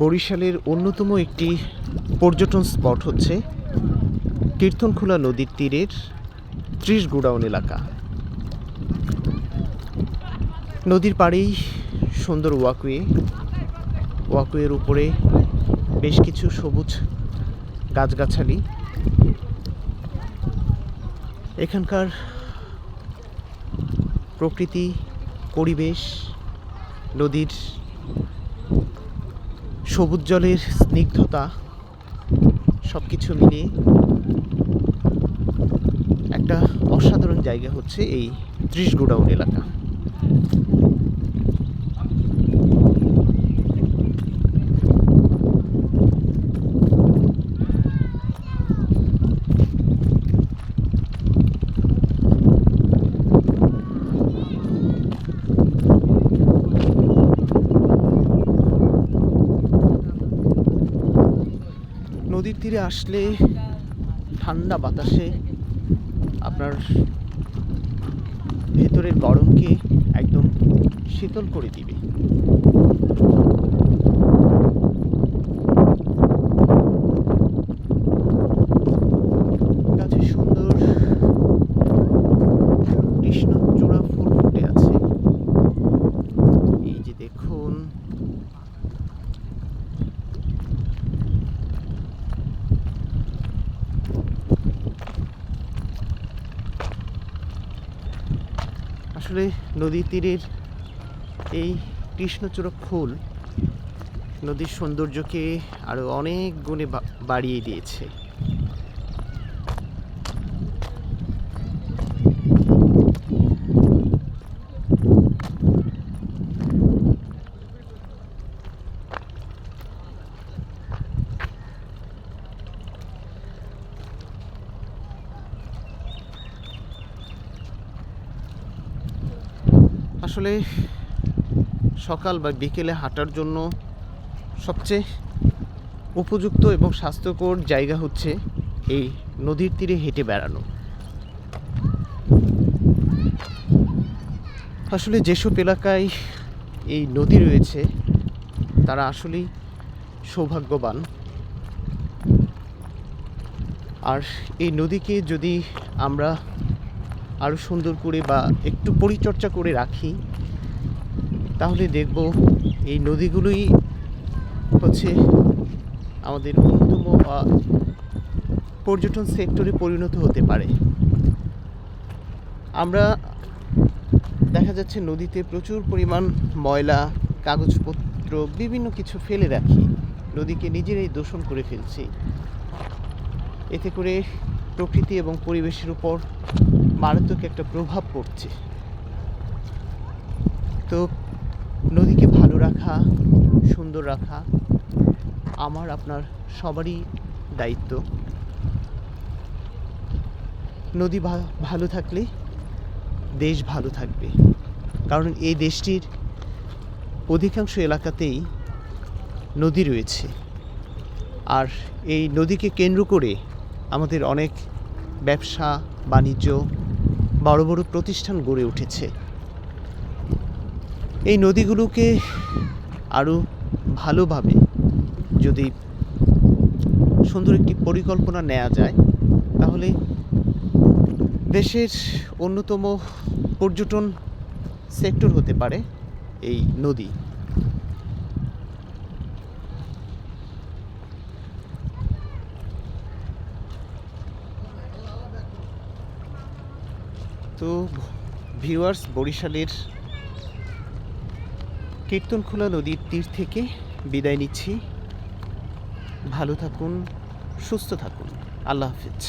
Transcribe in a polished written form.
বরিশালের অন্যতম একটি পর্যটন স্পট হচ্ছে কীর্তনখোলা নদীর তীরের ৩০ গোডাউন এলাকা। নদীর পাড়েই সুন্দর ওয়াকওয়ের উপরে বেশ কিছু সবুজ গাছগাছালি। এখানকার প্রকৃতি, পরিবেশ, নদীর সবুজ জলের স্নিগ্ধতা সব কিছু মিলিয়ে একটা অসাধারণ জায়গা হচ্ছে এই ৩০ গোডাউন এলাকা। নদীর তীরে আসলে ঠান্ডা বাতাসে আপনার ভেতরের গরমকে একদম শীতল করে দিবে। গাছে সুন্দর কৃষ্ণচূড়া ফুল ফুটে আছে, এই যে দেখুন। আসলে নদীর তীরের এই কৃষ্ণচূড়া ফুল নদীর সৌন্দর্যকে আরো অনেক গুণে বাড়িয়ে দিয়েছে। আসলে সকাল বা বিকেলে হাঁটার জন্য সবচেয়ে উপযুক্ত এবং স্বাস্থ্যকর জায়গা হচ্ছে এই নদীর তীরে হেঁটে বেড়ানো। আসলে যেসব এলাকায় এই নদী রয়েছে তারা আসলেই সৌভাগ্যবান। আর এই নদীকে যদি আমরা আরও সুন্দর করে বা একটু পরিচর্যা করে রাখি তাহলে দেখব এই নদীগুলোই হচ্ছে আমাদের অন্যতম পর্যটন সেক্টরে পরিণত হতে পারে। আমরা দেখা যাচ্ছে নদীতে প্রচুর পরিমাণ ময়লা, কাগজপত্র, বিভিন্ন কিছু ফেলে রাখি, নদীকে নিজেরাই দূষণ করে ফেলছি। এতে করে প্রকৃতি এবং পরিবেশের উপর মারাত্মক একটা প্রভাব পড়ছে। তো নদীকে ভালো রাখা, সুন্দর রাখা আমার আপনার সবারই দায়িত্ব। নদী ভালো থাকলে দেশ ভালো থাকবে, কারণ এই দেশটির অধিকাংশ এলাকাতেই নদী রয়েছে। আর এই নদীকে কেন্দ্র করে আমাদের অনেক ব্যবসা বাণিজ্য, বড় বড় প্রতিষ্ঠান গড়ে উঠেছে। এই নদীগুলোকে আরও ভালোভাবে যদি সুন্দর একটি পরিকল্পনা নেওয়া যায় তাহলে দেশের অন্যতম পর্যটন সেক্টর হতে পারে এই নদী। তো ভিউয়ার্স, বরিশালের কীর্তনখোলা নদীর তীর থেকে বিদায় নিচ্ছি। ভালো থাকুন, সুস্থ থাকুন। আল্লাহ হাফেজ।